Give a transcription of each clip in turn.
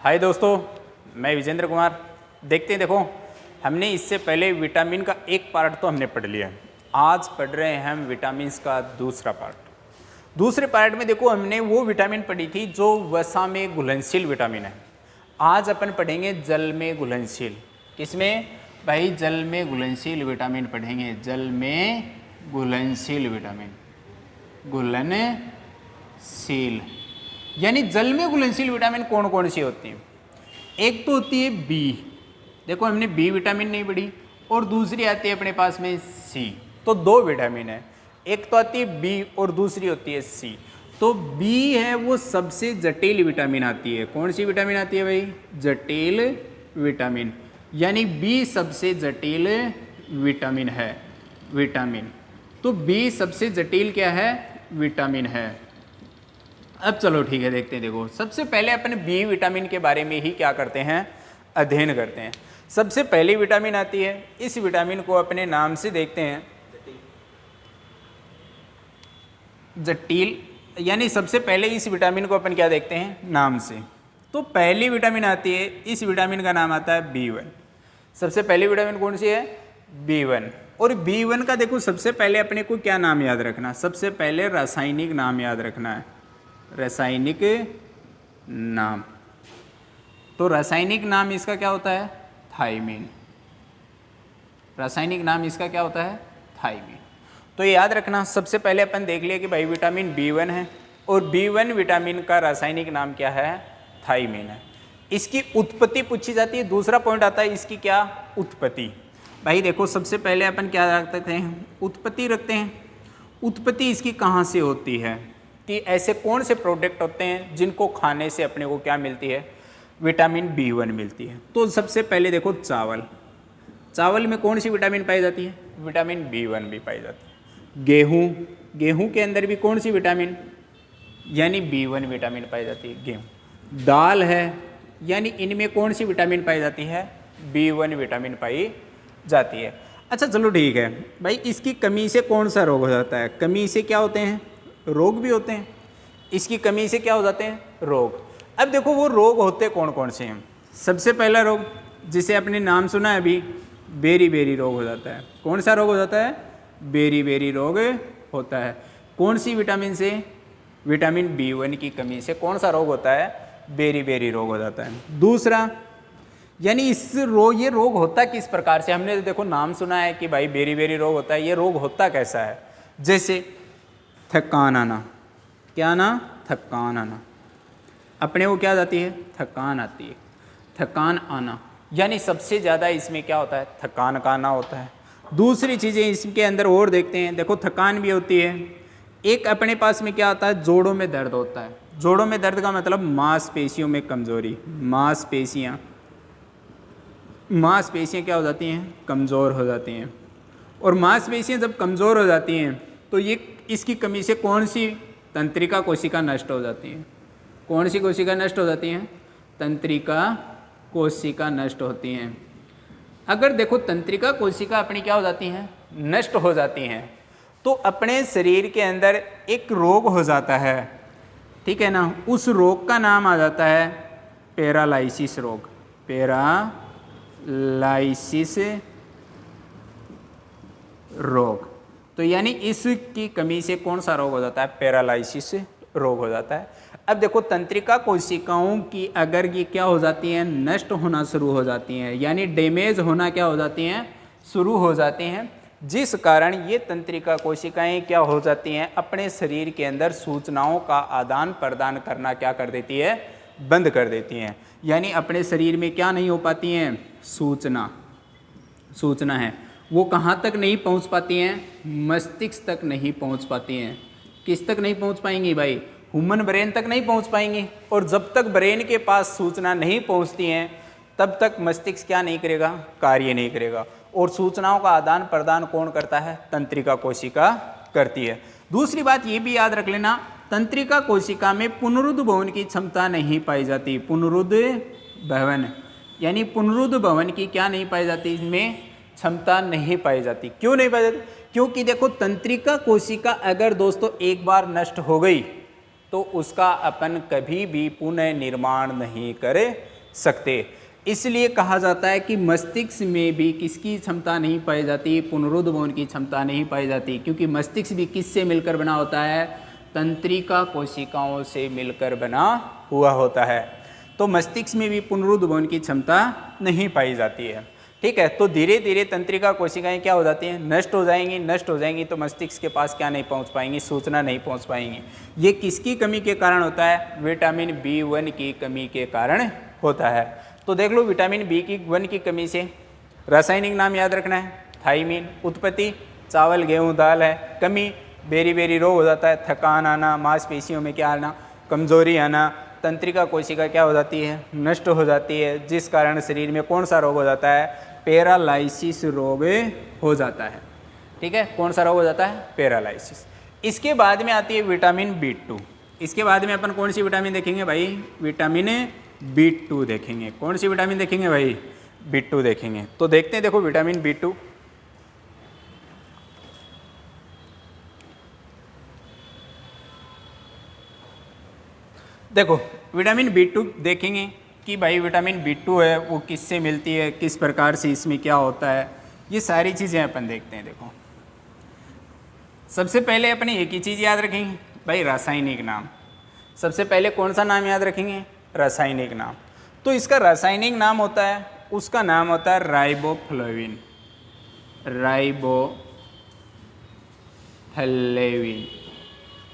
हाय दोस्तों, मैं विजेंद्र कुमार। देखते हैं, देखो हमने इससे पहले विटामिन का एक पार्ट तो हमने पढ़ लिया। आज पढ़ रहे हैं हम विटामिन्स का दूसरा पार्ट। दूसरे पार्ट में देखो हमने वो विटामिन पढ़ी थी जो वसा में घुलनशील विटामिन है। आज अपन पढ़ेंगे जल में घुलनशील। किसमें भाई? जल में घुलनशील विटामिन पढ़ेंगे। जल में घुलनशील विटामिन, घुलनशील यानी जल में घुलनशील विटामिन कौन कौन सी होती हैं? एक तो होती है बी, देखो हमने बी विटामिन नहीं पढ़ी, और दूसरी आती है अपने पास में सी। तो दो विटामिन है, एक तो आती है बी और दूसरी होती है सी। तो बी है वो सबसे जटिल विटामिन आती है। कौन सी विटामिन आती है भाई? जटिल विटामिन, यानी बी सबसे जटिल विटामिन है। विटामिन तो बी सबसे जटिल क्या है? विटामिन है। अब चलो ठीक है, देखते हैं। देखो सबसे पहले अपन बी विटामिन के बारे में ही क्या करते हैं? अध्ययन करते हैं। सबसे पहली विटामिन आती है, इस विटामिन को अपने नाम से देखते हैं, जटिल। यानी सबसे पहले इस विटामिन को अपन क्या देखते हैं? नाम से। तो पहली विटामिन आती है, इस विटामिन का नाम आता है B1। सबसे पहली विटामिन कौन सी है? B1। और B1 का देखो सबसे पहले अपने को क्या नाम याद रखना? सबसे पहले रासायनिक नाम याद रखना है, रासायनिक नाम। तो रासायनिक नाम इसका क्या होता है? थायमीन। रासायनिक नाम इसका क्या होता है? थायमीन। तो ये याद रखना। सबसे पहले अपन देख लिया कि भाई विटामिन B1 है, और B1 विटामिन का रासायनिक नाम क्या है? थायमीन है। इसकी उत्पत्ति पूछी जाती है। दूसरा पॉइंट आता है इसकी क्या? उत्पत्ति। भाई देखो सबसे पहले अपन क्या रखते हैं? उत्पत्ति रखते हैं। उत्पत्ति इसकी कहाँ से होती है कि ऐसे कौन से प्रोडक्ट होते हैं जिनको खाने से अपने को क्या मिलती है? विटामिन B1 मिलती है। तो सबसे पहले देखो चावल। चावल में कौन सी विटामिन पाई जाती है? विटामिन B1 भी पाई जाती है। गेहूँ, गेहूँ के अंदर भी कौन सी विटामिन? यानी B1 विटामिन पाई जाती है। गेहूँ। दाल है, यानी इनमें कौन सी विटामिन पाई जाती है? B1 विटामिन पाई जाती है। अच्छा चलो ठीक है भाई, इसकी कमी से कौन सा रोग हो जाता है? कमी से क्या होते हैं? रोग भी होते हैं। इसकी कमी से क्या हो जाते हैं? रोग। अब देखो वो रोग होते कौन कौन से हैं? सबसे पहला रोग जिसे अपने नाम सुना है अभी, बेरी रोग हो जाता है। कौन सा रोग हो जाता है? बेरी रोग होता है। कौन सी विटामिन से? विटामिन B1 की कमी से कौन सा रोग होता है? बेरी रोग हो जाता है। दूसरा, यानी ये रोग होता किस प्रकार से? हमने देखो नाम सुना है कि भाई बेरी रोग होता है। ये रोग होता कैसा है? जैसे थकान आना। क्या आना? थकान आना। अपने को क्या जाती है? थकान आती है। थकान आना, यानी सबसे ज़्यादा इसमें क्या होता है? थकान का आना होता है। दूसरी चीज़ें इसके अंदर और देखते हैं। देखो थकान भी होती है। एक अपने पास में क्या होता है? जोड़ों में दर्द होता है। जोड़ों में दर्द का मतलब मांसपेशियों में कमजोरी। मांसपेशियाँ क्या हो जाती हैं? कमज़ोर हो जाती हैं। और मांसपेशियाँ जब कमज़ोर हो जाती हैं तो ये इसकी कमी से कौन सी? तंत्रिका कोशिका नष्ट हो जाती है। कौन सी कोशिका नष्ट हो जाती हैं? तंत्रिका कोशिका नष्ट होती हैं। अगर देखो तंत्रिका कोशिका अपनी क्या हो जाती हैं? नष्ट हो जाती हैं, तो अपने शरीर के अंदर एक रोग हो जाता है, ठीक है ना? उस रोग का नाम आ जाता है पैरालाइसिस रोग। पैरालाइसिस रोग। तो यानी इसकी कमी से कौन सा रोग हो जाता है? पैरालाइसिस रोग हो जाता है। अब देखो तंत्रिका कोशिकाओं की अगर ये क्या हो जाती हैं? नष्ट होना शुरू हो जाती हैं, यानी डैमेज होना क्या हो जाती हैं? शुरू हो जाती हैं, जिस कारण ये तंत्रिका कोशिकाएं क्या हो जाती हैं? अपने शरीर के अंदर सूचनाओं का आदान प्रदान करना क्या कर देती है? बंद कर देती हैं। यानी अपने शरीर में क्या नहीं हो पाती हैं? सूचना है वो कहाँ तक नहीं पहुँच पाती हैं? मस्तिष्क तक नहीं पहुँच पाती हैं। किस तक नहीं पहुँच पाएंगी भाई? ह्यूमन ब्रेन तक नहीं पहुँच पाएंगी। और जब तक ब्रेन के पास सूचना नहीं पहुँचती हैं तब तक मस्तिष्क क्या नहीं करेगा? कार्य नहीं करेगा। और सूचनाओं का आदान प्रदान कौन करता है? तंत्रिका कोशिका करती है। दूसरी बात ये भी याद रख लेना, तंत्रिका कोशिका में पुनरुद्भवन की क्षमता नहीं पाई जाती। पुनरुद्भवन यानी पुनरुद्भवन की क्या नहीं पाई जाती? इसमें क्षमता नहीं पाई जाती। क्यों नहीं पाई जाती? क्योंकि देखो तंत्रिका कोशिका अगर दोस्तों एक बार नष्ट हो गई तो उसका अपन कभी भी पुनः निर्माण नहीं कर सकते। इसलिए कहा जाता है कि मस्तिष्क में भी किसकी क्षमता नहीं पाई जाती, पुनरुद्भवन की क्षमता नहीं पाई जाती, क्योंकि मस्तिष्क भी किससे मिलकर बना होता है, तंत्रिका कोशिकाओं से मिलकर बना हुआ होता है। तो मस्तिष्क में भी पुनरुद्भवन की क्षमता नहीं पाई जाती है। ठीक है, तो धीरे धीरे तंत्रिका कोशिकाएं क्या हो जाती हैं, नष्ट हो जाएंगी। नष्ट हो जाएंगी तो मस्तिष्क के पास क्या नहीं पहुंच पाएंगी, सूचना नहीं पहुंच पाएंगी। ये किसकी कमी के कारण होता है, विटामिन B1 की कमी के कारण होता है। तो देख लो, विटामिन B1 की कमी से रासायनिक नाम याद रखना है, थाइमीन। उत्पत्ति चावल गेहूँ दाल है। कमी बेरी बेरी रोग हो जाता है, थकान आना, मांसपेशियों में क्या आना, कमजोरी आना, तंत्रिका कोशिका क्या हो जाती है, नष्ट हो जाती है, जिस कारण शरीर में कौन सा रोग हो जाता है, पैरालाइसिस रोग हो जाता है। ठीक है, कौन सा रोग हो जाता है, पैरालाइसिस। इसके बाद में आती है विटामिन B2। इसके बाद में अपन कौन सी विटामिन देखेंगे भाई, विटामिन B2 देखेंगे। कौन सी विटामिन देखेंगे भाई, B2 देखेंगे। तो देखते हैं, देखो विटामिन B2, देखो विटामिन B2 देखेंगे कि भाई विटामिन B2 है वो किससे मिलती है, किस प्रकार से इसमें क्या होता है, ये सारी चीज़ें अपन देखते हैं। देखो सबसे पहले अपने एक ही चीज़ याद रखेंगे भाई, रासायनिक नाम। सबसे पहले कौन सा नाम याद रखेंगे, रासायनिक नाम। तो इसका रासायनिक नाम होता है, उसका नाम होता है राइबोफ्लेविन। राइबोफ्लेविन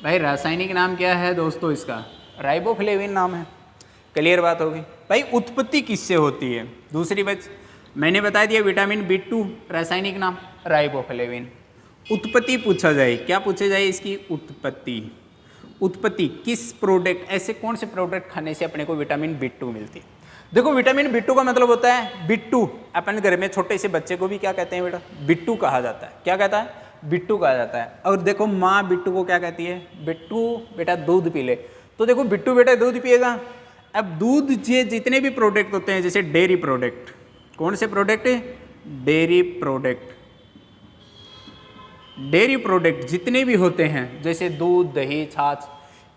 भाई रासायनिक नाम क्या है दोस्तों, इसका राइबोफ्लेविन नाम है। क्लियर बात होगी भाई। उत्पत्ति किससे होती है, दूसरी बात मैंने बता दिया, विटामिन B2 रासायनिक नाम राइबोफ्लेविन। उत्पत्ति पूछा जाए, क्या पूछा जाए इसकी उत्पत्ति। उत्पत्ति किस प्रोडक्ट, ऐसे कौन से प्रोडक्ट खाने से अपने को विटामिन B2 मिलती है। देखो विटामिन B2 का मतलब होता है बिट्टू। अपन घर में छोटे से बच्चे को भी क्या कहते हैं बेटा, बिट्टू कहा जाता है। क्या कहता है, बिट्टू कहा जाता है। और देखो माँ बिट्टू को क्या कहती है, बिट्टू बेटा दूध पी ले। तो देखो बिट्टू बेटा दूध पिएगा। अब दूध जे जितने भी प्रोडक्ट होते हैं, जैसे डेयरी प्रोडक्ट, कौन से product, dairy product. Dairy product जितने भी होते हैं, जैसे दूध दही छाछ,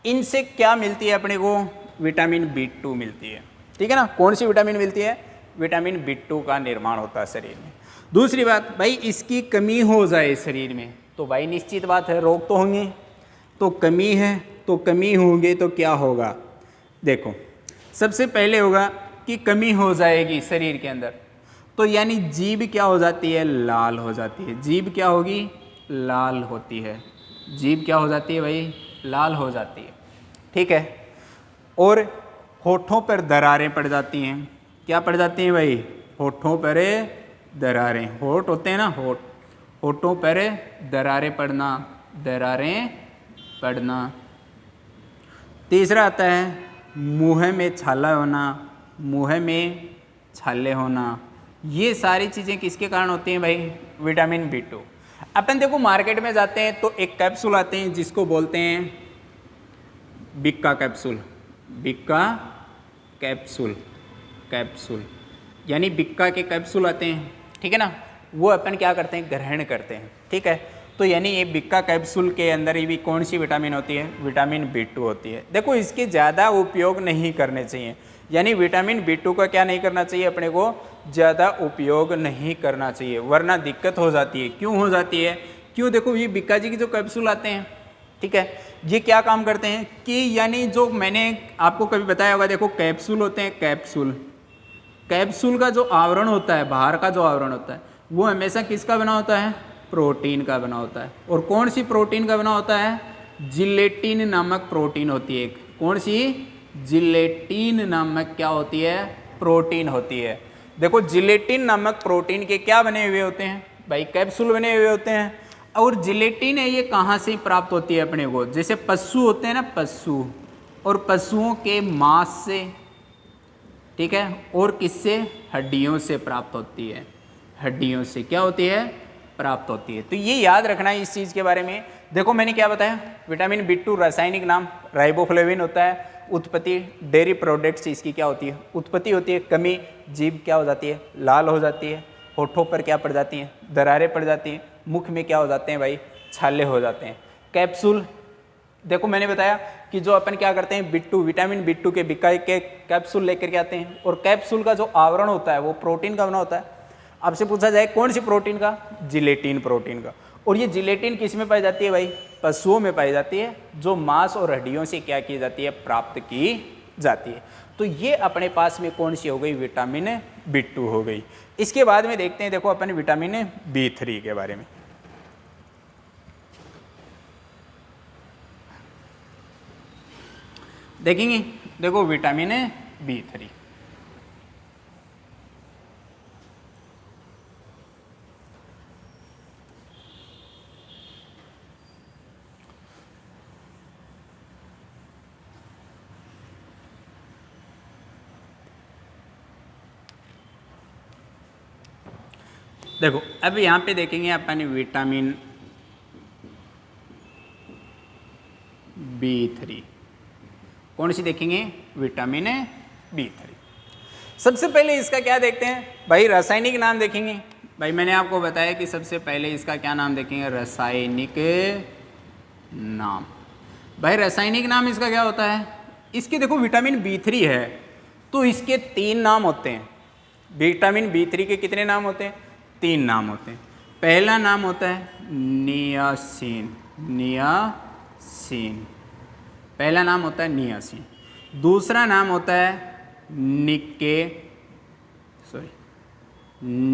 इनसे क्या मिलती है अपने को, विटामिन B2 मिलती है। ठीक है ना, कौन सी विटामिन मिलती है, विटामिन B2 का निर्माण होता है शरीर में। दूसरी बात भाई, इसकी कमी हो जाए शरीर में तो भाई निश्चित बात है रोग तो होंगे। तो कमी है तो कमी होंगे तो क्या होगा, देखो सबसे पहले होगा कि कमी हो जाएगी शरीर के अंदर, तो यानी जीभ क्या हो जाती है, लाल हो जाती है। जीभ क्या होगी, लाल होती है। जीभ क्या हो जाती है भाई, लाल हो जाती है। ठीक है, और होठों पर दरारें पड़ जाती हैं। क्या पड़ जाती हैं भाई, होठों पर दरारें। होठ होते हैं ना, होठ, होठों पर दरारें पड़ना, दरारें पड़ना। तीसरा आता है मुँह में छाला होना, मुँह में छाले होना। ये सारी चीज़ें किसके कारण होती हैं भाई, विटामिन B2। अपन देखो मार्केट में जाते हैं तो एक कैप्सूल आते हैं जिसको बोलते हैं Bikka capsule. Bikka capsule, capsule यानी बिक्का के कैप्सूल आते हैं। ठीक है ना, वो अपन क्या करते हैं, ग्रहण करते हैं। ठीक है, तो यानी ये बिक्का कैप्सूल के अंदर ही भी कौन सी विटामिन होती है, विटामिन B2 होती है। देखो इसके ज़्यादा उपयोग नहीं करने चाहिए, यानी विटामिन B2 का क्या नहीं करना चाहिए, अपने को ज़्यादा उपयोग नहीं करना चाहिए, वरना दिक्कत हो जाती है। क्यों हो जाती है, क्यों, देखो ये बिक्का जी के जो कैप्सूल आते हैं, ठीक है, ये क्या काम करते हैं कि यानी जो मैंने आपको कभी बताया होगा, देखो कैप्सूल होते हैं, कैप्सूल, कैप्सूल का जो आवरण होता है, बाहर का जो आवरण होता है, वो हमेशा किसका बना होता है, प्रोटीन का बना होता है। और कौन सी प्रोटीन का बना होता है, जिलेटिन नामक प्रोटीन होती है एक। कौन सी, जिलेटिन नामक क्या होती है, प्रोटीन होती है। देखो जिलेटिन नामक प्रोटीन के क्या बने हुए होते हैं भाई, कैप्सूल बने हुए होते हैं। और जिलेटिन है ये कहाँ से प्राप्त होती है अपने को, जैसे पशु होते हैं ना, पशु, और पशुओं के मांस से, ठीक है, और किससे, हड्डियों से प्राप्त होती है। हड्डियों से क्या होती है, प्राप्त होती है। तो ये याद रखना है इस चीज़ के बारे में। देखो मैंने क्या बताया, विटामिन B2 रासायनिक नाम राइबोफ्लेविन होता है। उत्पत्ति डेयरी प्रोडक्ट्स इसकी क्या होती है, उत्पत्ति होती है। कमी, जीभ क्या हो जाती है, लाल हो जाती है। होठों पर क्या पड़ जाती हैं, दरारें पड़ जाती हैं। मुख में क्या हो जाते हैं भाई, छाले हो जाते हैं। कैप्सूल देखो मैंने बताया कि जो अपन क्या करते हैं B2 विटामिन B2 के बिकाई के कैप्सूल लेकर के आते हैं, और कैप्सूल का जो आवरण होता है वो प्रोटीन का बना होता है। आपसे पूछा जाए कौन सी प्रोटीन का, जिलेटिन प्रोटीन का। और ये जिलेटिन किस में पाई जाती है भाई, पशुओं में पाई जाती है, जो मांस और हड्डियों से क्या की जाती है, प्राप्त की जाती है। तो ये अपने पास में कौन सी हो गई, विटामिन B2 हो गई। इसके बाद में देखते हैं देखो अपन विटामिन B3 के बारे में। देखेंगे, देखो विटामिन B3 देखो, अब यहाँ पे देखेंगे अपन विटामिन B3 कौन सी देखेंगे, विटामिन B3। सबसे पहले इसका क्या देखते हैं भाई, रासायनिक नाम देखेंगे। भाई मैंने आपको बताया कि सबसे पहले इसका क्या नाम देखेंगे, रासायनिक नाम। भाई रासायनिक नाम इसका क्या होता है, इसके देखो विटामिन B3 है तो इसके 3 नाम होते हैं। विटामिन B3 के कितने नाम होते हैं, 3 नाम होते हैं। पहला नाम होता है नियासिन, नियासिन पहला नाम होता है नियासिन। दूसरा नाम होता है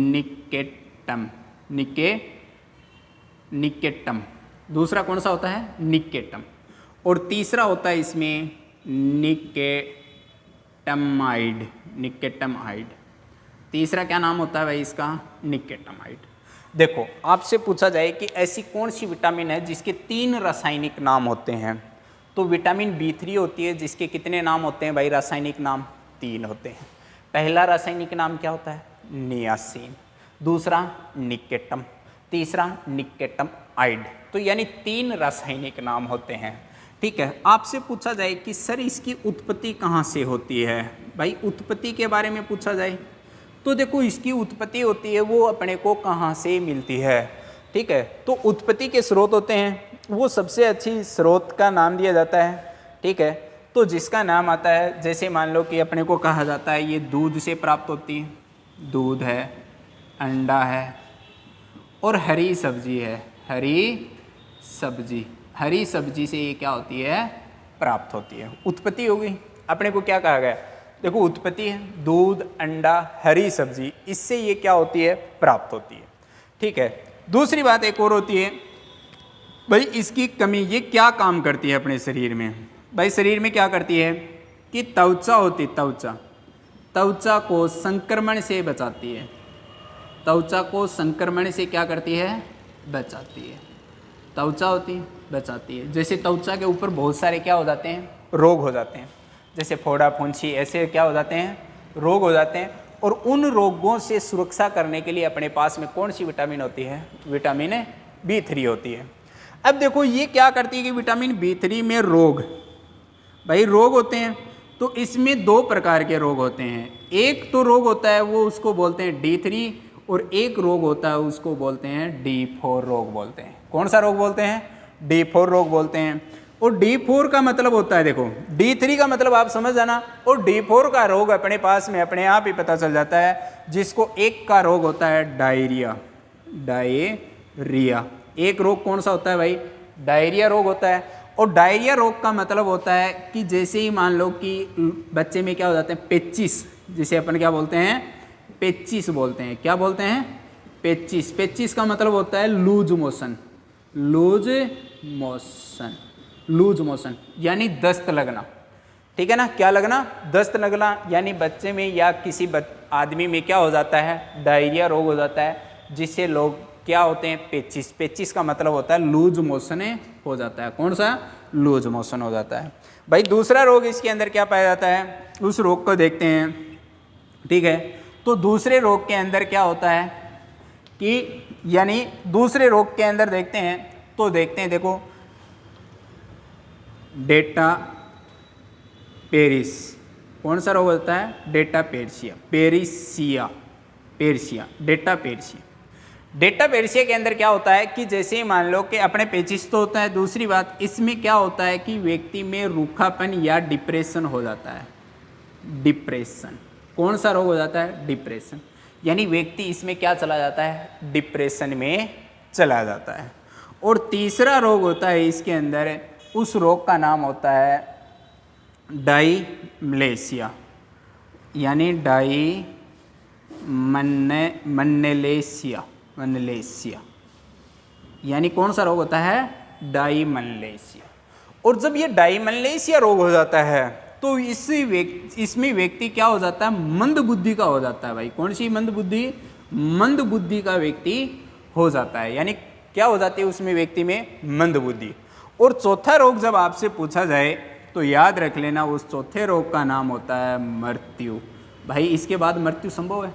निकेटम, निकेटम। दूसरा कौन सा होता है, निकेटम। और तीसरा होता है इसमें निकेटमाइड, निकेटमाइड। तीसरा क्या नाम होता है भाई इसका, निकेटमाइड। देखो आपसे पूछा जाए कि ऐसी कौन सी विटामिन है जिसके 3 रासायनिक नाम होते हैं, तो विटामिन B3 होती है जिसके कितने नाम होते हैं भाई, रासायनिक नाम 3 होते हैं। पहला रासायनिक नाम क्या होता है, नियासिन। दूसरा निकेटम, तीसरा निकेटमाइड। तो यानी 3 रासायनिक नाम होते हैं। ठीक है, आपसे पूछा जाए कि सर इसकी उत्पत्ति कहाँ से होती है, भाई उत्पत्ति के बारे में पूछा जाए तो देखो इसकी उत्पत्ति होती है वो अपने को कहाँ से मिलती है। ठीक है, तो उत्पत्ति के स्रोत होते हैं, वो सबसे अच्छी स्रोत का नाम दिया जाता है। ठीक है, तो जिसका नाम आता है, जैसे मान लो कि अपने को कहा जाता है ये दूध से प्राप्त होती है, दूध है, अंडा है और हरी सब्जी है, हरी सब्जी। हरी सब्जी से ये क्या होती है, प्राप्त होती है, उत्पत्ति हो गई। अपने को क्या कहा गया, देखो उत्पत्ति है दूध, अंडा, हरी सब्जी, इससे ये क्या होती है, प्राप्त होती है। ठीक है, दूसरी बात एक और होती है भाई इसकी कमी, ये क्या काम करती है अपने शरीर में, भाई शरीर में क्या करती है कि त्वचा होती, त्वचा को संक्रमण से बचाती है। त्वचा को संक्रमण से क्या करती है, बचाती है। त्वचा होती बचाती है। जैसे त्वचा के ऊपर बहुत सारे क्या हो जाते हैं, रोग हो जाते हैं, जैसे फोड़ा फुंसी, ऐसे क्या हो जाते हैं, रोग हो जाते हैं। और उन रोगों से सुरक्षा करने के लिए अपने पास में कौन सी विटामिन होती है, विटामिन B3 होती है। अब देखो ये क्या करती है कि विटामिन B3 में रोग, भाई रोग होते हैं तो इसमें 2 प्रकार के रोग होते हैं। एक तो रोग होता है वो उसको बोलते हैं D3, और एक रोग होता है उसको बोलते हैं D4 रोग बोलते हैं। कौन सा रोग बोलते हैं, D4 रोग बोलते हैं। और D4 का मतलब होता है, देखो D3 का मतलब आप समझ जाना, और D4 का रोग अपने पास में अपने आप ही पता चल जाता है, जिसको एक का रोग होता है डायरिया, डायरिया। एक रोग कौन सा होता है भाई, डायरिया रोग होता है। और डायरिया रोग का मतलब होता है कि जैसे ही मान लो कि बच्चे में क्या हो जाते हैं, पेचिस, जिसे अपन क्या बोलते हैं, पेचिस बोलते हैं। क्या बोलते हैं, पेचिस। पेचिस का मतलब होता है loose motion, loose motion, loose motion यानी दस्त लगना। ठीक है ना, क्या लगना, दस्त लगना। यानी बच्चे में या किसी आदमी में क्या हो जाता है, डायरिया रोग हो जाता है, जिससे लोग क्या होते हैं, पेचिस। पेचिस का मतलब होता है लूज मोशन हो जाता है। कौन सा, लूज मोशन हो जाता है। भाई दूसरा रोग इसके अंदर क्या पाया जाता है, उस रोग को देखते हैं। ठीक है, तो दूसरे रोग के अंदर क्या होता है कि, यानी दूसरे रोग के अंदर देखते हैं तो देखते हैं, देखो डेटा पेरिस। कौन सा रोग होता है, डेटा पेरिसिया, पेरिसिया, पेरिसिया, डेटा पेरिसिया। डेटापेरिसिया के अंदर क्या होता है कि जैसे ही मान लो कि अपने पेचिश तो होता है, दूसरी बात इसमें क्या होता है कि व्यक्ति में रूखापन या डिप्रेशन हो जाता है। डिप्रेशन, कौन सा रोग हो जाता है? डिप्रेशन, यानी व्यक्ति इसमें क्या चला जाता है? डिप्रेशन में चला जाता है। और तीसरा रोग होता है इसके अंदर, उस रोग का नाम होता है डाइमलेशिया, यानी डाइमनलेशिया, यानी कौन सा रोग होता है? डाइमनलेशिया। और जब ये डाइमनलेशिया रोग हो जाता है तो इसमें व्यक्ति क्या हो जाता है? मंद बुद्धि का हो जाता है भाई। कौन सी मंद बुद्धि? मंद बुद्धि का व्यक्ति हो जाता है, यानी क्या हो जाती है उसमें व्यक्ति में? मंद बुद्धि। और चौथा रोग जब आपसे पूछा जाए तो याद रख लेना, उस चौथे रोग का नाम होता है मृत्यु। भाई इसके बाद मृत्यु संभव है,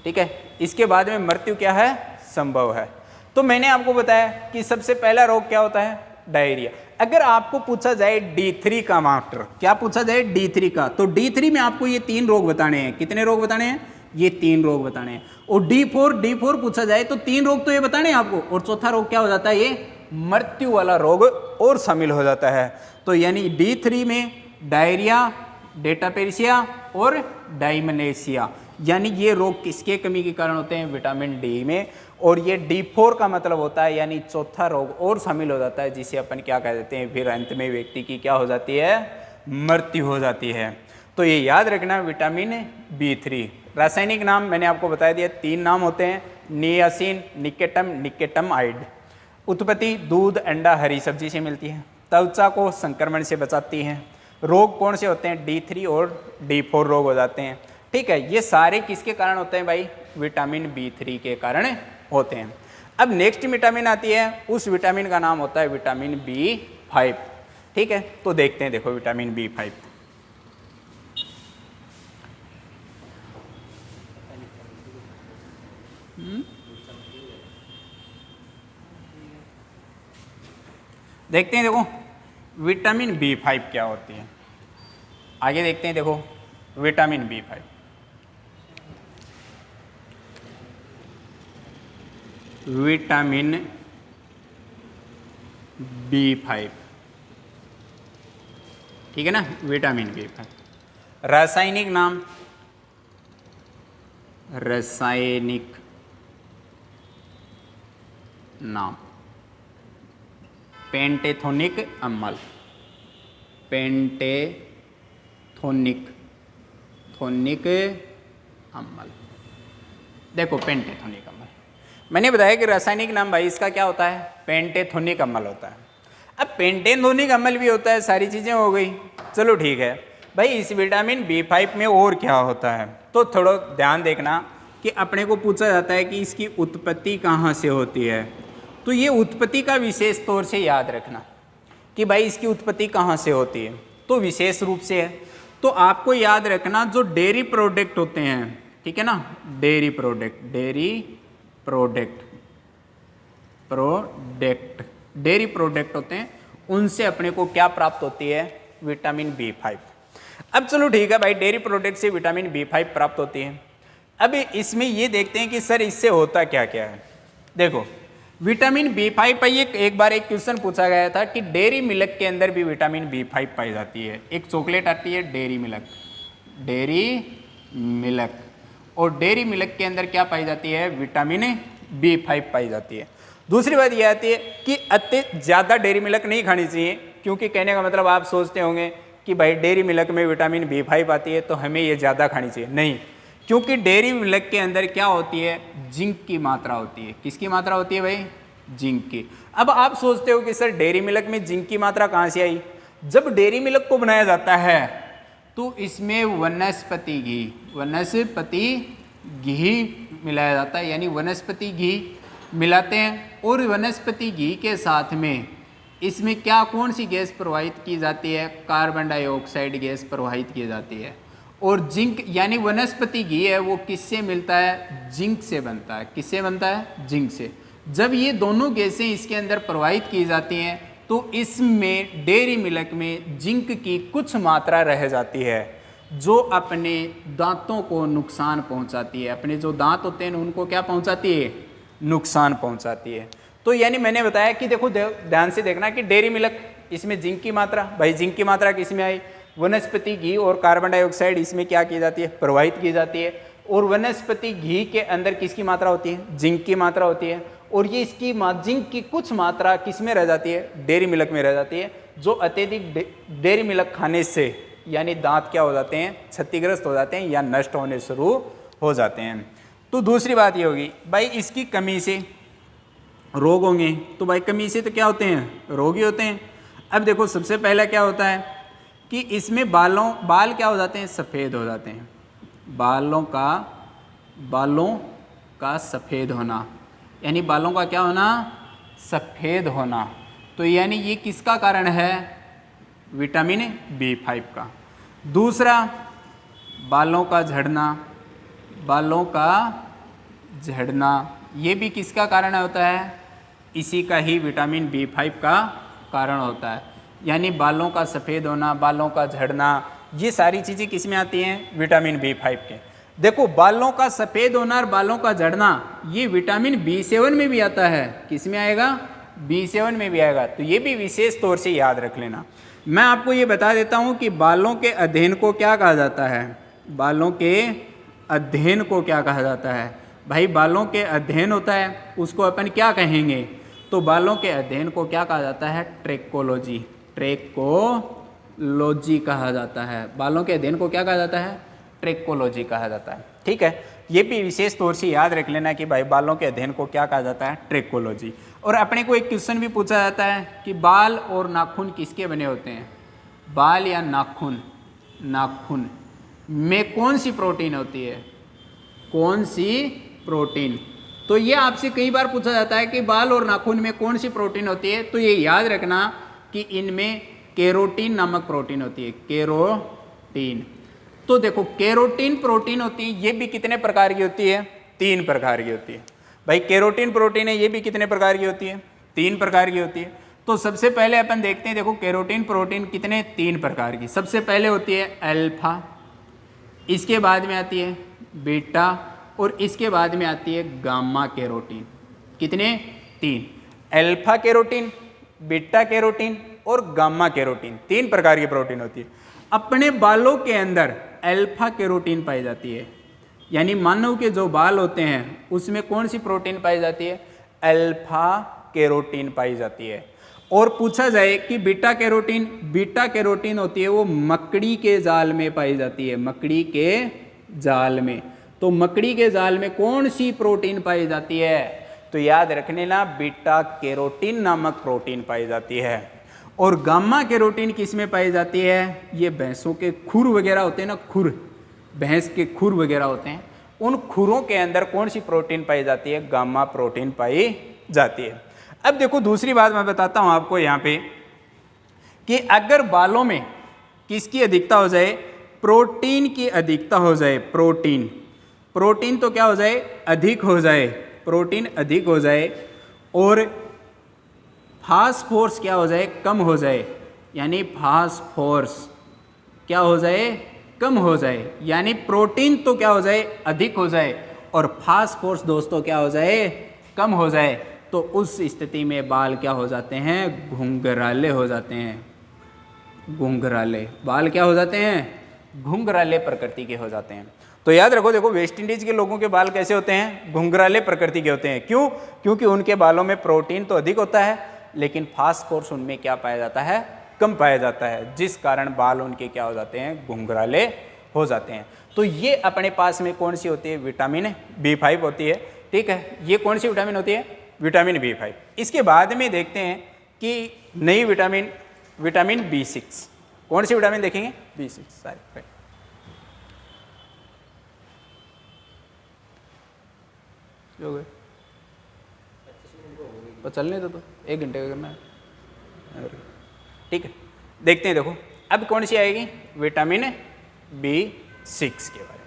ठीक है, इसके बाद में मृत्यु क्या है? संभव है। तो मैंने आपको बताया कि सबसे पहला रोग क्या होता है? डायरिया। अगर आपको पूछा जाए D3 का मास्टर, क्या पूछा जाए? D3 का, तो D3 में आपको ये 3 रोग बताने हैं। कितने रोग बताने हैं? ये 3 रोग बताने हैं। और D4 पूछा जाए तो 3 रोग तो ये बताने हैं आपको, और चौथा रोग क्या हो जाता है? ये मृत्यु वाला रोग और शामिल हो जाता है। तो यानी D3 में डायरिया, डेटापेरिसिया और डाइमनेशिया, यानी ये रोग किसके कमी के कारण होते हैं? विटामिन डी में। और ये D4 का मतलब होता है यानी चौथा रोग और शामिल हो जाता है, जिसे अपन क्या कह देते हैं? फिर अंत में व्यक्ति की क्या हो जाती है? मृत्यु हो जाती है। तो ये याद रखना, विटामिन B3 रासायनिक नाम मैंने आपको बता दिया, 3 नाम होते हैं, नियासिन, निकेटम, निकेटमाइड। उत्पत्ति दूध, अंडा, हरी सब्जी से मिलती है। त्वचा को संक्रमण से बचाती है। रोग कौन से होते हैं? D3 और D4 रोग हो जाते हैं, ठीक है। ये सारे किसके कारण होते हैं भाई? विटामिन B3 के कारण होते हैं। अब नेक्स्ट विटामिन आती है, उस विटामिन का नाम होता है विटामिन B5, ठीक है। तो देखते हैं, देखो विटामिन B5, देखते हैं, देखो विटामिन B5 क्या होती है। आगे देखते हैं, देखो विटामिन B5, विटामिन B5, ठीक है ना, विटामिन B5। रासायनिक नाम, रासायनिक नाम पेंटेथोनिक अम्ल, पेंटेथोनिक अम्ल। देखो पेंटेथोनिक अम्ल, मैंने बताया कि रासायनिक नाम भाई इसका क्या होता है? पेंटेथोनिक अम्ल होता है। अब पेंटेथोनिक अम्ल भी होता है, सारी चीज़ें हो गई, चलो ठीक है भाई। इस विटामिन B5 में और क्या होता है? तो थोड़ा ध्यान देखना कि अपने को पूछा जाता है कि इसकी उत्पत्ति कहाँ से होती है। तो ये उत्पत्ति का विशेष तौर से याद रखना कि भाई इसकी उत्पत्ति कहाँ से होती है, तो विशेष रूप से है। तो आपको याद रखना, जो डेयरी प्रोडक्ट होते हैं, ठीक है ना, डेयरी प्रोडक्ट, डेयरी प्रोडक्ट होते हैं, उनसे अपने को क्या प्राप्त होती है? Vitamin B5। अब चलो ठीक है भाई, डेयरी प्रोडक्ट से विटामिन B5 प्राप्त होती है। अब इसमें ये देखते हैं कि सर इससे होता क्या क्या है। देखो विटामिन B5 पर एक बार एक क्वेश्चन पूछा गया था कि डेयरी मिल्क के अंदर भी विटामिन B5 पाई जाती है। एक चॉकलेट आती है डेयरी मिल्क, और डेयरी मिल्क के अंदर क्या पाई जाती है? विटामिन B5 पाई जाती है। दूसरी बात यह आती है कि अति ज़्यादा डेयरी मिल्क नहीं खानी चाहिए, क्योंकि कहने का मतलब आप सोचते होंगे कि भाई डेयरी मिल्क में विटामिन B5 आती है तो हमें ये ज़्यादा खानी चाहिए। नहीं, क्योंकि डेयरी मिल्क के अंदर क्या होती है? जिंक की मात्रा होती है। किसकी मात्रा होती है भाई? जिंक की। अब आप सोचते हो कि सर डेयरी मिल्क में जिंक की मात्रा कहाँ से आई? जब डेयरी मिल्क को बनाया जाता है तो इसमें वनस्पति घी मिलाया जाता है, यानी वनस्पति घी मिलाते हैं। और वनस्पति घी के साथ में इसमें क्या, कौन सी गैस प्रवाहित की जाती है? कार्बन डाइऑक्साइड गैस प्रवाहित की जाती है। और जिंक, यानी वनस्पति घी है वो किससे मिलता है? जिंक से बनता है। किससे बनता है? जिंक से। जब ये दोनों गैसें इसके अंदर प्रवाहित की जाती हैं तो इसमें डेयरी मिल्क में जिंक की कुछ मात्रा रह जाती है, जो अपने दांतों को नुकसान पहुंचाती है। अपने जो दांत होते हैं उनको क्या पहुंचाती है? नुकसान पहुंचाती है। तो यानी मैंने बताया कि देखो ध्यान से देखना कि डेयरी मिल्क, इसमें जिंक की मात्रा, भाई जिंक की मात्रा किसमें आई, वनस्पति घी और कार्बन डाइऑक्साइड इसमें क्या की जाती है, प्रवाहित की जाती है। और वनस्पति घी के अंदर किसकी मात्रा होती है, जिंक की मात्रा होती है। और ये इसकी जिंक की कुछ मात्रा किस में रह जाती है, डेयरी मिल्क में रह जाती है, जो अत्यधिक डेयरी मिल्क खाने से यानी दांत क्या हो जाते हैं, क्षतिग्रस्त हो जाते हैं या नष्ट होने शुरू हो जाते हैं। तो दूसरी बात ये होगी भाई इसकी कमी से रोग होंगे, तो भाई कमी से तो क्या होते हैं, रोग ही होते हैं। अब देखो सबसे पहला क्या होता है कि इसमें बाल क्या हो जाते हैं, सफ़ेद हो जाते हैं, बालों का सफ़ेद होना, यानी बालों का क्या होना, सफ़ेद होना। तो यानी ये किसका कारण है, विटामिन B5 का। दूसरा बालों का झड़ना, ये भी किसका कारण होता है, इसी का ही विटामिन B5 का कारण होता है। यानी बालों का सफ़ेद होना, बालों का झड़ना, ये सारी चीज़ें किस में आती हैं, विटामिन B5 के। देखो बालों का सफ़ेद होना और बालों का झड़ना ये विटामिन B7 में भी आता है, किस में आएगा, B7 में भी आएगा। तो ये भी विशेष तौर से याद रख लेना। मैं आपको ये बता देता हूँ कि बालों के अध्ययन को क्या कहा जाता है, बालों के अध्ययन को क्या कहा जाता है, भाई बालों के अध्ययन होता है उसको अपन क्या कहेंगे, तो बालों के अध्ययन को क्या कहा जाता है, ट्रेकोलॉजी, ट्रेकोलॉजी कहा जाता है। बालों के अध्ययन को क्या कहा जाता है, ट्रेकोलॉजी कहा जाता है। ठीक है, ये भी विशेष तौर से याद रख लेना कि भाई बालों के अध्ययन को क्या कहा जाता है, ट्रेकोलॉजी। और अपने को एक क्वेश्चन भी पूछा जाता है कि बाल और नाखून किसके बने होते हैं, बाल या नाखून, नाखून में कौन सी प्रोटीन होती है, कौन सी प्रोटीन। तो ये आपसे कई बार पूछा जाता है कि बाल और नाखून में कौन सी प्रोटीन होती है, तो ये याद रखना कि इनमें केरोटीन नामक प्रोटीन होती है, केरोटीन। तो देखो केरोटीन प्रोटीन होती है, ये भी कितने प्रकार की होती है, 3 प्रकार की होती है। भाई केरोटीन प्रोटीन है, ये भी कितने प्रकार की होती है, 3 प्रकार की होती है। तो सबसे पहले अपन देखते हैं, देखो केरोटीन प्रोटीन कितने, 3 प्रकार की। सबसे पहले होती है अल्फा, इसके बाद में आती है बीटा और इसके बाद में आती है गामा कैरोटीन। कितने, 3, अल्फा कैरोटीन, बीटा कैरोटीन और गामा कैरोटीन, 3 प्रकार की प्रोटीन होती है। अपने बालों के अंदर अल्फा कैरोटीन पाई जाती है, यानी मानव के जो बाल होते हैं उसमें कौन सी प्रोटीन पाई जाती है, अल्फा कैरोटीन पाई जाती है। और पूछा जाए कि बीटा कैरोटीन, बीटा कैरोटीन होती है वो मकड़ी के जाल में पाई जाती है, मकड़ी के जाल में। तो मकड़ी के जाल में कौन सी प्रोटीन पाई जाती है, तो याद रखने ना, बीटा कैरोटीन नामक प्रोटीन पाई जाती है। और गामा कैरोटीन किस में पाई जाती है, ये भैंसों के खुर वगैरह होते हैं ना, खुर, भैंस के खुर वगैरह होते हैं, उन खुरों के अंदर कौन सी प्रोटीन पाई जाती है, गामा प्रोटीन पाई जाती है। अब देखो दूसरी बात मैं बताता हूं आपको यहां पे कि अगर बालों में किसकी अधिकता हो जाए, प्रोटीन की अधिकता हो जाए, प्रोटीन, प्रोटीन तो क्या हो जाए, अधिक हो जाए, प्रोटीन अधिक हो जाए और फास्फोरस क्या हो जाए, कम हो जाए, यानी फास्फोरस क्या हो जाए, कम हो जाए, यानी प्रोटीन तो क्या हो जाए, अधिक हो जाए और फास्फोरस दोस्तों क्या हो जाए, कम हो जाए, तो उस स्थिति में बाल क्या हो जाते हैं, घुंघराले हो जाते हैं, घुंघराले, बाल क्या हो जाते हैं, घुंघराले प्रकृति के हो जाते हैं। तो याद रखो, देखो वेस्ट इंडीज के लोगों के बाल कैसे होते हैं, घुंघराले प्रकृति के होते हैं। क्यों, क्योंकि उनके बालों में प्रोटीन तो अधिक होता है लेकिन फास्फोरस उनमें क्या पाया जाता है, कम पाया जाता है, जिस कारण बाल उनके क्या हो जाते हैं, घुंघराले हो जाते हैं। तो ये अपने पास में कौन सी होती है, विटामिन B5 होती है। ठीक है, ये कौन सी विटामिन होती है, विटामिन B5। इसके बाद में देखते हैं कि नई विटामिन, विटामिन B6, कौन सी विटामिन देखेंगे, B6 सारी। हो गए तो चलने दो, तो 1 घंटे का करना है। ठीक है, देखते हैं। देखो अब कौन सी आएगी, विटामिन B6 के बारे में।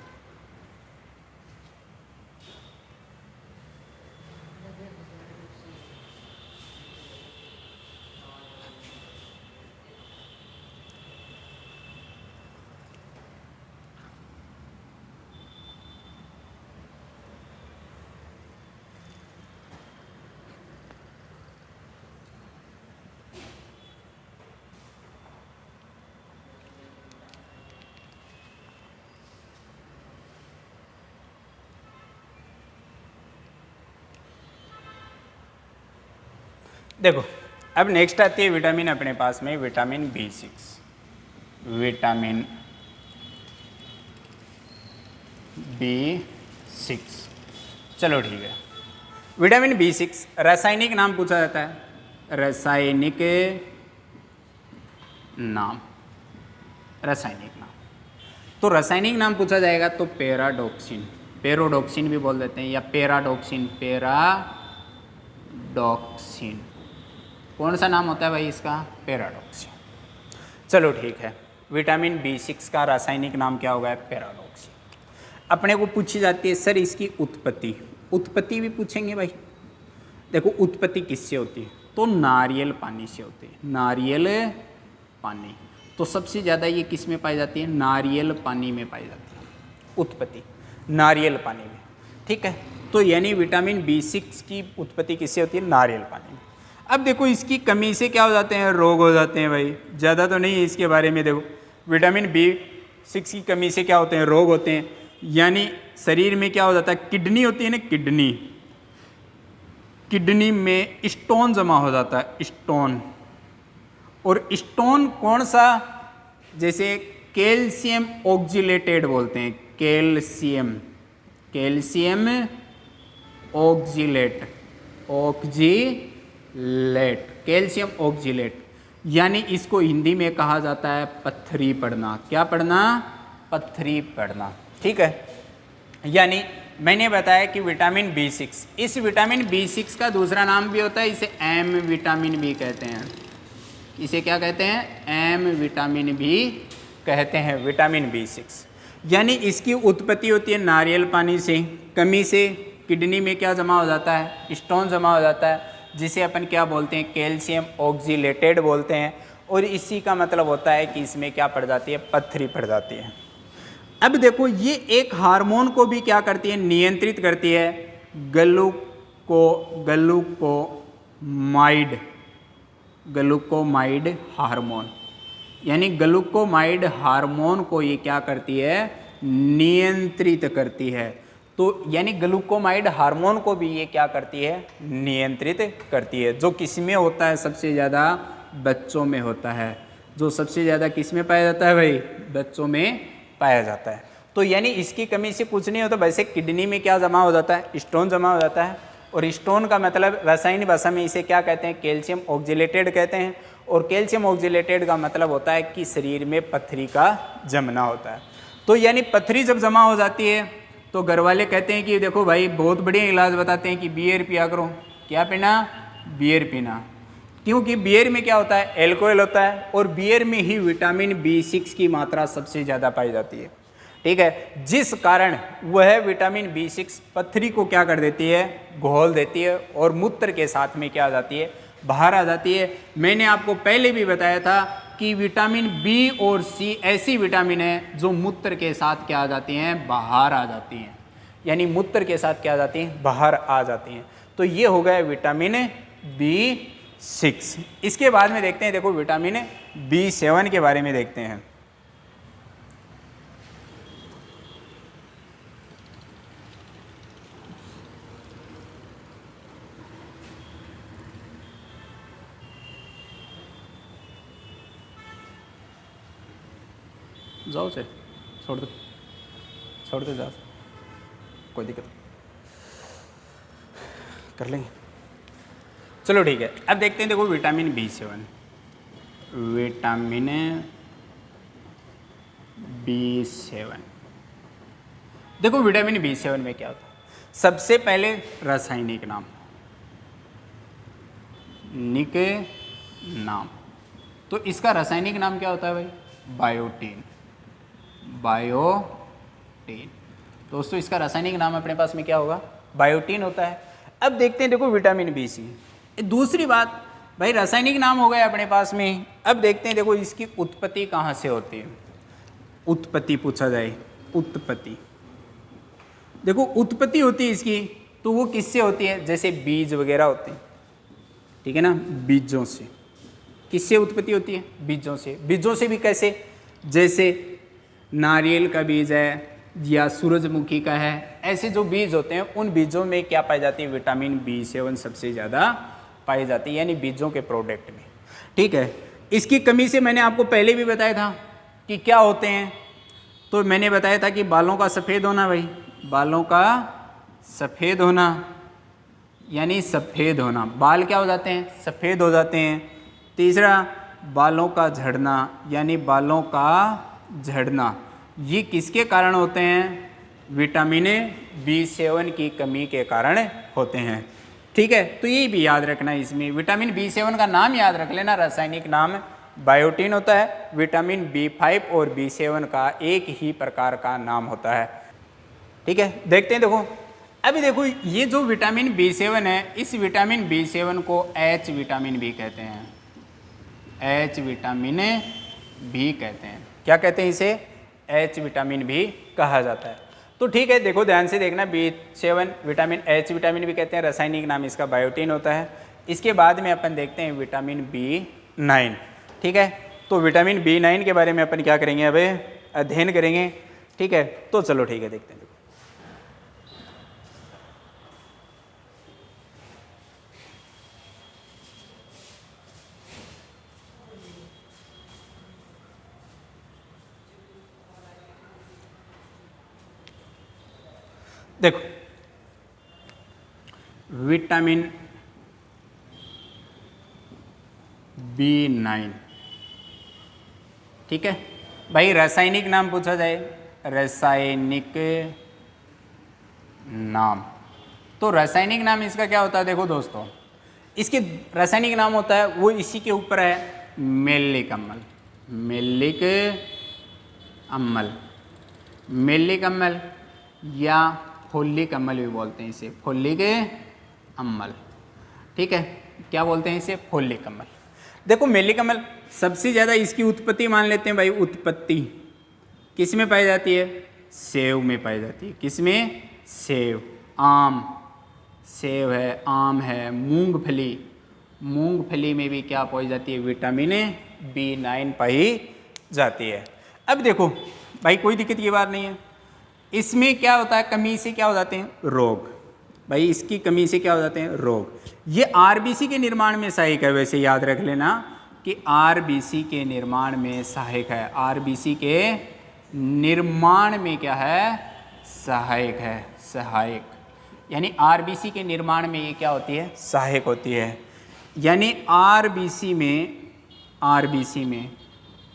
देखो अब नेक्स्ट आती है विटामिन अपने पास में विटामिन B6, विटामिन B6। चलो ठीक है, विटामिन B6 रासायनिक नाम पूछा जाता है, रासायनिक नाम, रासायनिक नाम। तो रासायनिक नाम पूछा जाएगा तो पैराडॉक्सिन, पेरोडॉक्सिन भी बोल देते हैं या पैराडॉक्सिन, पैराडॉक्सिन। कौन सा नाम होता है भाई इसका? पैराडॉक्सिन। चलो ठीक है, विटामिन B6 का रासायनिक नाम क्या होगा? पैराडॉक्सिन। अपने को पूछी जाती है सर इसकी उत्पत्ति, उत्पत्ति भी पूछेंगे भाई। देखो उत्पत्ति किससे होती है? तो नारियल पानी से होती है, नारियल पानी। तो सबसे ज़्यादा ये किस में पाई जाती है? नारियल पानी में पाई जाती है उत्पत्ति, नारियल पानी में। ठीक है, तो यानी विटामिन B6 की उत्पत्ति किससे होती है? नारियल पानी में। अब देखो इसकी कमी से क्या हो जाते हैं? रोग हो जाते हैं भाई। ज़्यादा तो नहीं है इसके बारे में। देखो विटामिन B6 की कमी से क्या होते हैं? रोग होते हैं। यानी शरीर में क्या हो जाता है? किडनी होती है ना, किडनी, किडनी में स्टोन जमा हो जाता है, स्टोन। और स्टोन कौन सा? जैसे कैल्शियम ऑक्जिलेटेड बोलते हैं, calcium, calcium oxalate, oxalate, calcium oxalate. यानी इसको हिंदी में कहा जाता है पत्थरी पड़ना। क्या पड़ना? पत्थरी पड़ना। ठीक है, यानी मैंने बताया कि विटामिन B6, इस विटामिन B6 का दूसरा नाम भी होता है, इसे एम विटामिन भी कहते हैं। इसे क्या कहते हैं? एम विटामिन भी कहते हैं, विटामिन B6। यानी इसकी उत्पत्ति होती है नारियल पानी से, कमी से किडनी में क्या जमा हो जाता है? स्टोन जमा हो जाता है, जिसे अपन क्या बोलते हैं? कैल्शियम ऑक्जिलेटेड बोलते हैं। और इसी का मतलब होता है कि इसमें क्या पड़ जाती है? पत्थरी पड़ जाती है। अब देखो ये एक हार्मोन को भी क्या करती है? नियंत्रित करती है, ग्लूकोमाइड, ग्लूकोमाइड हार्मोन। यानी ग्लूकोमाइड हार्मोन को ये क्या करती है? नियंत्रित करती है। तो यानी ग्लूकोमाइड हार्मोन को भी ये क्या करती है? नियंत्रित करती है। जो किस में होता है? सबसे ज़्यादा बच्चों में होता है। जो सबसे ज़्यादा किस में पाया जाता है भाई? बच्चों में पाया जाता है। तो यानी इसकी कमी से कुछ नहीं होता, वैसे किडनी में क्या जमा हो जाता है? स्टोन जमा हो जाता है। और स्टोन का मतलब रासायनिक भाषा में इसे क्या कहते हैं? कैल्शियम ऑक्जिलेटेड कहते हैं। और कैल्शियम ऑक्जिलेटेड का मतलब होता है कि शरीर में पत्थरी का जमना होता है। तो यानी पत्थरी जब जमा हो जाती है तो घर वाले कहते हैं कि देखो भाई बहुत बढ़िया इलाज बताते हैं कि बियर पिया करो। क्या पीना? बियर पीना। क्योंकि बियर में क्या होता है? एल्कोहल होता है। और बियर में ही विटामिन B6 की मात्रा सबसे ज़्यादा पाई जाती है। ठीक है, जिस कारण वह विटामिन B6 पत्थरी को क्या कर देती है? घोल देती है और मूत्र के साथ में क्या आ जाती है? बाहर आ जाती है। मैंने आपको पहले भी बताया था कि विटामिन B और C ऐसी विटामिन है जो मूत्र के साथ क्या आ जाती हैं? बाहर आ जाती हैं। यानी मूत्र के साथ क्या आ जाती हैं? बाहर आ जाती हैं। तो ये हो गया विटामिन B6। इसके बाद में देखते हैं, देखो विटामिन B7 के बारे में देखते हैं। जाओ से छोड़ दो, छोड़ दो, जाओ, कोई दिक्कत कर लेंगे। चलो ठीक है, अब देखते हैं। देखो विटामिन B7, विटामिन B7। देखो विटामिन B7 में क्या होता है? सबसे पहले रासायनिक नाम, निक नाम। तो इसका रासायनिक नाम क्या होता है भाई? Biotin, biotin. दोस्तों इसका रासायनिक नाम अपने पास में क्या होगा? बायोटीन होता है। अब देखते हैं, देखो विटामिन B6। दूसरी बात भाई, रासायनिक नाम हो गया अपने पास में। अब देखते हैं, देखो इसकी उत्पत्ति कहाँ से होती है? उत्पत्ति पूछा जाए, उत्पत्ति। देखो उत्पत्ति होती है इसकी, तो वो किससे होती है? जैसे बीज वगैरह होते हैं, ठीक है ना, बीजों से। किससे उत्पत्ति होती है? बीजों से। बीजों से भी कैसे? जैसे नारियल का बीज है या सूरजमुखी का है, ऐसे जो बीज होते हैं उन बीजों में क्या पाई जाती है? विटामिन B7 सबसे ज़्यादा पाई जाती है, यानी बीजों के प्रोडक्ट में। ठीक है, इसकी कमी से मैंने आपको पहले भी बताया था कि क्या होते हैं, तो मैंने बताया था कि बालों का सफ़ेद होना, भाई बालों का सफ़ेद होना, यानी सफ़ेद होना, बाल क्या हो जाते हैं, सफ़ेद हो जाते हैं। तीसरा, बालों का झड़ना, यानी बालों का झड़ना, ये किसके कारण होते हैं, विटामिन B7 की कमी के कारण होते हैं। ठीक है, तो ये भी याद रखना है, इसमें विटामिन B7 का नाम याद रख लेना, रासायनिक नाम बायोटीन होता है। विटामिन B5 और B7 का एक ही प्रकार का नाम होता है। ठीक है, देखते हैं, देखो अभी देखो, ये जो विटामिन B7 है, इस विटामिन B7 को H विटामिन B कहते हैं, H विटामिन B कहते हैं। क्या कहते हैं इसे, H विटामिन B कहा जाता है। तो ठीक है, देखो ध्यान से देखना, B7 vitamin H vitamin B कहते हैं, रासायनिक नाम इसका बायोटीन होता है। इसके बाद में अपन देखते हैं विटामिन B9। ठीक है, तो विटामिन B9 के बारे में अपन क्या करेंगे, अब अध्ययन करेंगे। ठीक है, तो चलो ठीक है, देखते हैं। देखो, विटामिन B9, ठीक है भाई, रासायनिक नाम पूछा जाए, रासायनिक नाम, तो रासायनिक नाम इसका क्या होता है, देखो दोस्तों, इसके रासायनिक नाम होता है वो इसी के ऊपर है, मैलिक अम्ल, मैलिक अम्ल, मैलिक अम्ल या फोलिक अम्ल भी बोलते हैं इसे, फोलिक अम्ल। ठीक है, क्या बोलते हैं इसे, फोलिक अम्ल। देखो मैलिक अम्ल सबसे ज़्यादा इसकी उत्पत्ति मान लेते हैं भाई, उत्पत्ति किस में पाई जाती है, सेव में पाई जाती है। किस में, सेव, आम, सेव है, आम है, मूंगफली, मूंगफली में भी क्या पाई जाती है, विटामिन B9 पाई जाती है। अब देखो भाई, कोई दिक्कत की बात नहीं है, इसमें क्या होता है, कमी से क्या हो जाते हैं, रोग, भाई इसकी कमी से क्या हो जाते हैं, रोग। ये आरबीसी के निर्माण में सहायक है, वैसे याद रख लेना कि आरबीसी के निर्माण में सहायक है, आरबीसी के निर्माण में क्या है, सहायक है, सहायक, यानी आरबीसी के निर्माण में ये क्या होती है, सहायक होती है। यानी आरबीसी में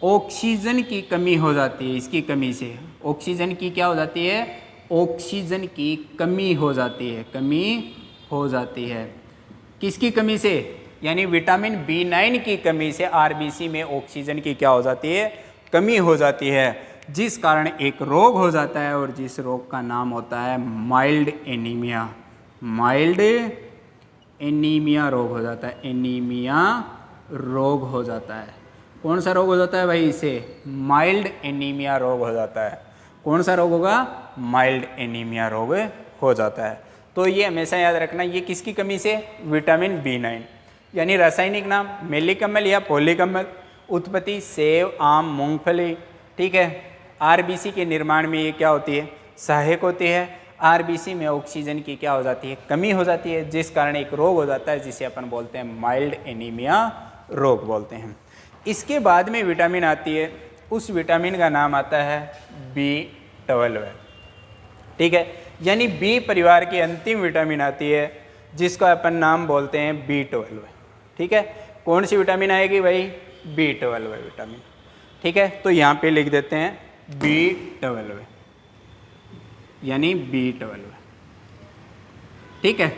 ऑक्सीजन की कमी हो जाती है, इसकी कमी से ऑक्सीजन की क्या हो जाती है, ऑक्सीजन की कमी हो जाती है, कमी हो जाती है। किसकी कमी से, यानी विटामिन B9 की कमी से आरबीसी में ऑक्सीजन की क्या हो जाती है, कमी हो जाती है, जिस कारण एक रोग हो जाता है, और जिस रोग का नाम होता है माइल्ड एनीमिया, माइल्ड एनीमिया रोग हो जाता है, एनीमिया रोग हो जाता है। कौन सा रोग हो जाता है भाई, इसे माइल्ड एनीमिया रोग हो जाता है। कौन सा रोग होगा, माइल्ड एनीमिया रोग हो जाता है। तो ये हमेशा याद रखना, ये किसकी कमी से, विटामिन B9, यानी रासायनिक नाम मैलिक अम्ल या फोलिक अम्ल, उत्पत्ति सेव, आम, मूंगफली। ठीक है, आरबीसी के निर्माण में ये क्या होती है, सहायक होती है। आरबीसी में ऑक्सीजन की क्या हो जाती है, कमी हो जाती है, जिस कारण एक रोग हो जाता है, जिसे अपन बोलते हैं माइल्ड एनीमिया रोग बोलते हैं। इसके बाद में विटामिन आती है, उस विटामिन का नाम आता है B12। ठीक है, यानी बी परिवार की अंतिम विटामिन आती है, जिसका अपन नाम बोलते हैं B12। ठीक है, कौन सी विटामिन आएगी भाई, B12 विटामिन। ठीक है, तो यहाँ पे लिख देते हैं B12, यानी B12। ठीक है,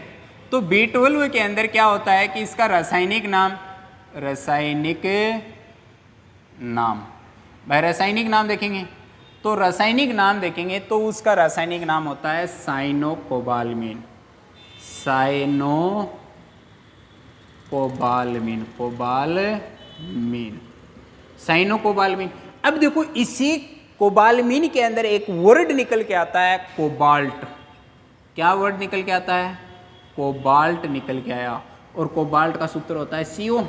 तो B12 के अंदर क्या होता है कि इसका रासायनिक नाम, रासायनिक नाम, भाई रासायनिक नाम देखेंगे, तो रासायनिक नाम देखेंगे तो उसका रासायनिक नाम होता है साइनोकोबालमिन, साइनोकोबालमिन, कोबालमिन, साइनोकोबालमिन। अब देखो इसी कोबालमिन के अंदर एक वर्ड निकल के आता है, कोबाल्ट। क्या वर्ड निकल के आता है, कोबाल्ट निकल के आया, और कोबाल्ट का सूत्र होता है CO।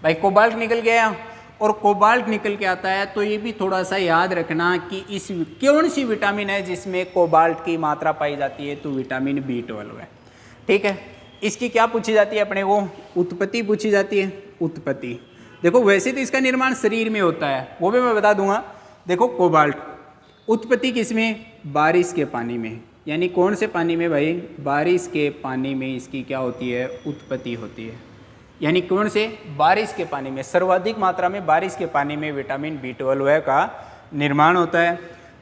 भाई कोबाल्ट निकल के आया और कोबाल्ट निकल के आता है, तो ये भी थोड़ा सा याद रखना कि इस कौन सी विटामिन है जिसमें कोबाल्ट की मात्रा पाई जाती है, तो विटामिन B12 है। ठीक है, इसकी क्या पूछी जाती है अपने को, उत्पत्ति पूछी जाती है। उत्पत्ति देखो वैसे तो इसका निर्माण शरीर में होता है, वो भी मैं बता दूंगा। देखो कोबाल्ट उत्पत्ति किसमें, बारिश के पानी में, यानी कौन से पानी में भाई, बारिश के पानी में इसकी क्या होती है, उत्पत्ति होती है। यानी कौन से, बारिश के पानी में, सर्वाधिक मात्रा में बारिश के पानी में विटामिन B12 का निर्माण होता है।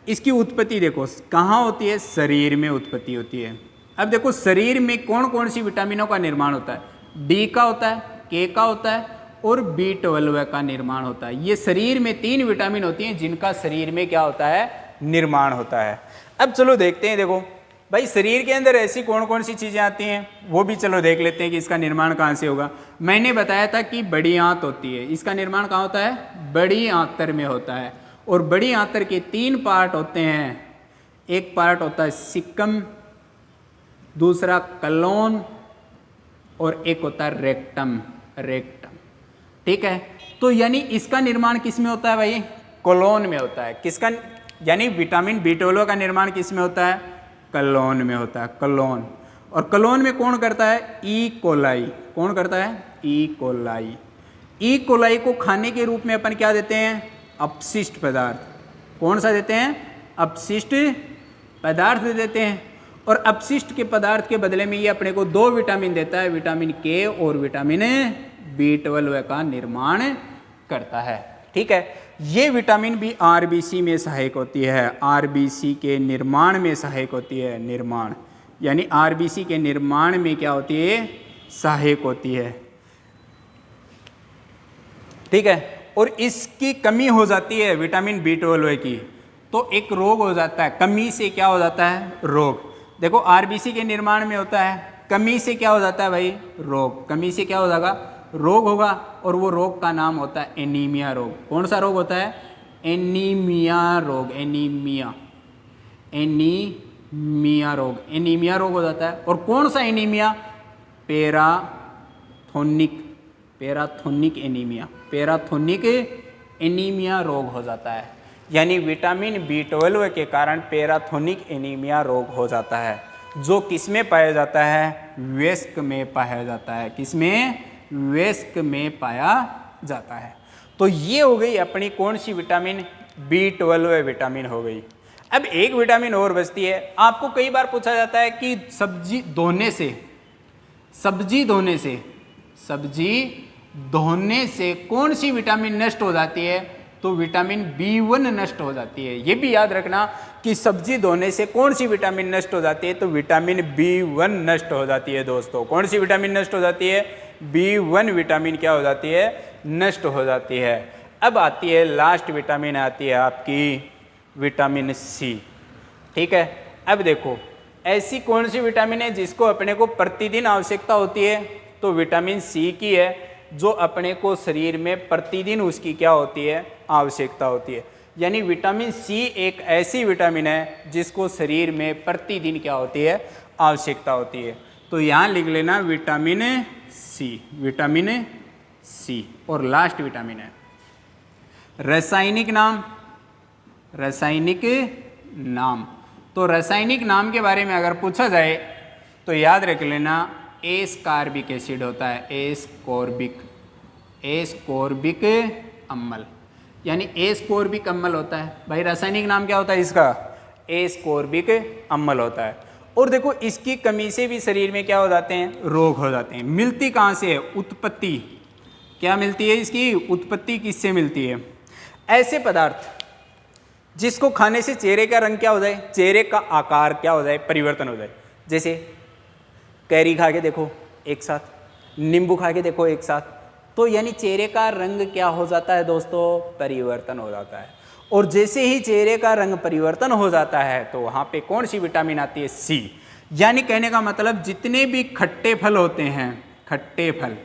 इसकी उत्पत्ति देखो कहाँ होती है, शरीर में उत्पत्ति होती है। अब देखो शरीर में कौन कौन सी विटामिनों का निर्माण होता है, D का होता है, K का होता है और B12 का निर्माण होता है। ये शरीर में 3 विटामिन होती हैं जिनका शरीर में क्या होता है, निर्माण होता है। अब चलो देखते हैं, देखो भाई शरीर के अंदर ऐसी कौन कौन सी चीज़ें आती हैं वो भी चलो देख लेते हैं कि इसका निर्माण कहाँ से होगा। मैंने बताया था कि बड़ी आंत होती है, इसका निर्माण कहाँ होता है, बड़ी आंतर में होता है। और बड़ी आंतर के 3 पार्ट होते हैं, एक पार्ट होता है सिक्कम, दूसरा कलोन और एक होता है रेक्टम। ठीक है, तो यानी इसका निर्माण किस में होता है भाई, कोलोन में होता है। किसका, यानी विटामिन B12 का निर्माण किस में होता है, कलोन में होता है, कलोन। और कलोन में कौन करता है, ई कोलाई। कौन करता है, ई कोलाई। ई कोलाई को खाने के रूप में अपन क्या देते हैं, अपशिष्ट पदार्थ। कौन सा देते हैं, अपशिष्ट पदार्थ देते हैं। और अपशिष्ट के पदार्थ के बदले में ये अपने को 2 विटामिन देता है, विटामिन K और विटामिन B12 का निर्माण करता है। ठीक है, ये विटामिन भी RBC में सहायक होती है, RBC के निर्माण में सहायक होती है। निर्माण यानी RBC के निर्माण में क्या होती है, सहायक होती है। ठीक है, और इसकी कमी हो जाती है विटामिन B12 की तो एक रोग हो जाता है। कमी से क्या हो जाता है, रोग। देखो RBC के निर्माण में होता है, कमी से क्या हो जाता है भाई, रोग। कमी से क्या हो जाएगा, रोग होगा। और वो रोग का नाम होता है एनीमिया रोग। कौन सा रोग होता है, एनीमिया रोग। एनीमिया रोग हो जाता है। और कौन सा एनीमिया, पैराथोनिक एनीमिया रोग हो जाता है। यानी विटामिन B12 के कारण पैराथोनिक एनीमिया रोग हो जाता है, जो किसमें पाया जाता है, वयस्क में पाया जाता है। किसमें, वयस्क में पाया जाता है। तो ये हो गई अपनी कौन सी विटामिन, B12 विटामिन हो गई। अब एक विटामिन और बचती है। आपको कई बार पूछा जाता है कि सब्जी धोने से कौन सी विटामिन नष्ट हो जाती है, तो विटामिन B1 नष्ट हो जाती है। ये भी याद रखना कि सब्जी धोने से कौन सी विटामिन नष्ट हो जाती है, तो विटामिन B1 नष्ट हो जाती है। दोस्तों कौन सी विटामिन नष्ट हो जाती है, B1 विटामिन क्या हो जाती है, नष्ट हो जाती है। अब आती है लास्ट विटामिन, आती है आपकी विटामिन C। ठीक है, अब देखो ऐसी कौन सी विटामिन है जिसको अपने को प्रतिदिन आवश्यकता होती है, तो विटामिन C की है, जो अपने को शरीर में प्रतिदिन उसकी क्या होती है, आवश्यकता होती है। यानी विटामिन C एक ऐसी विटामिन है जिसको शरीर में प्रतिदिन क्या होती है, आवश्यकता होती है। तो यहाँ लिख लेना विटामिन C। और लास्ट विटामिन है रासायनिक नाम। तो रासायनिक नाम के बारे में अगर पूछा जाए तो याद रख लेना एस्कॉर्बिक एसिड होता है, एस्कॉर्बिक अम्ल। यानी एस्कॉर्बिक अम्ल होता है भाई। रासायनिक नाम क्या होता है इसका, एस्कॉर्बिक अम्ल होता है। और देखो इसकी कमी से भी शरीर में क्या हो जाते हैं, रोग हो जाते हैं। मिलती कहाँ से है, उत्पत्ति क्या मिलती है इसकी, उत्पत्ति किससे मिलती है, ऐसे पदार्थ जिसको खाने से चेहरे का रंग क्या हो जाए, चेहरे का आकार क्या हो जाए, परिवर्तन हो जाए। जैसे कैरी खा के देखो एक साथ, नींबू खा के देखो एक साथ, तो यानी चेहरे का रंग क्या हो जाता है दोस्तों, परिवर्तन हो जाता है। और जैसे ही चेहरे का रंग परिवर्तन हो जाता है तो वहाँ पे कौन सी विटामिन आती है, C। यानी कहने का मतलब जितने भी खट्टे फल होते हैं, खट्टे फल,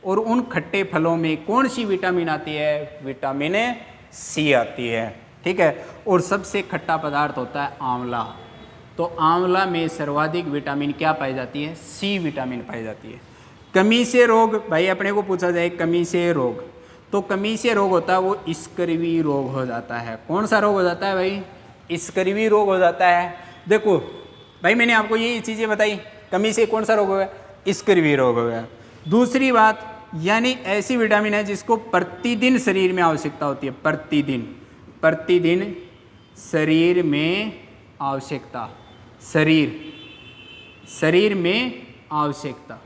और उन खट्टे फलों में कौन सी विटामिन आती है, विटामिन C आती है। ठीक है, और सबसे खट्टा पदार्थ होता है आंवला। तो आंवला में सर्वाधिक विटामिन क्या पाई जाती है, C विटामिन पाई जाती है। कमी से रोग, भाई अपने को पूछा जाए कमी से रोग, तो कमी से रोग होता है वो स्कर्वी रोग हो जाता है। कौन सा रोग हो जाता है भाई, स्कर्वी रोग हो जाता है। देखो भाई मैंने आपको ये चीज़ें बताई, कमी से कौन सा रोग होगा, स्कर्वी रोग हो गया। दूसरी बात, यानी ऐसी विटामिन है जिसको प्रतिदिन शरीर में आवश्यकता होती है, प्रतिदिन शरीर में आवश्यकता, शरीर में आवश्यकता,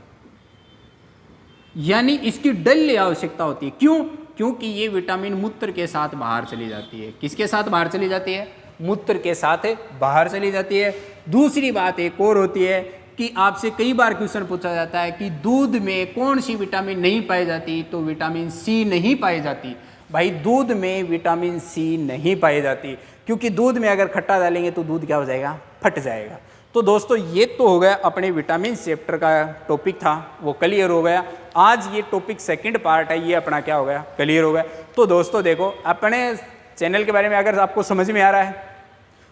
यानी इसकी डेली आवश्यकता होती है। क्यों? क्योंकि ये विटामिन मूत्र के साथ बाहर चली जाती है। किसके साथ बाहर चली जाती है? मूत्र के साथ बाहर चली जाती है। दूसरी बात एक और होती है कि आपसे कई बार क्वेश्चन पूछा जाता है कि दूध में कौन सी विटामिन नहीं पाई जाती, तो विटामिन सी नहीं पाई जाती। भाई दूध में विटामिन सी नहीं पाई जाती, क्योंकि दूध में अगर खट्टा डालेंगे तो दूध क्या हो जाएगा? फट जाएगा। तो दोस्तों ये तो हो गया अपने विटामिन चैप्टर का टॉपिक था, वो क्लियर हो गया। आज ये टॉपिक सेकंड पार्ट है, ये अपना क्या हो गया? क्लियर हो गया। तो दोस्तों देखो, अपने चैनल के बारे में अगर आपको समझ में आ रहा है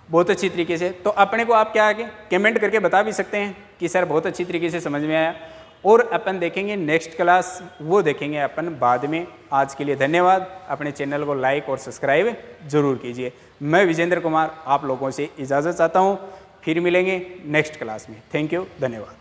बहुत अच्छी तरीके से, तो अपने को आप क्या आगे कमेंट करके बता भी सकते हैं कि सर बहुत अच्छी तरीके से समझ में आया। और अपन देखेंगे नेक्स्ट क्लास, वो देखेंगे अपन बाद में। आज के लिए धन्यवाद। अपने चैनल को लाइक और सब्सक्राइब जरूर कीजिए। मैं विजेंद्र कुमार आप लोगों से इजाज़त चाहता हूँ, फिर मिलेंगे नेक्स्ट क्लास में। थैंक यू, धन्यवाद।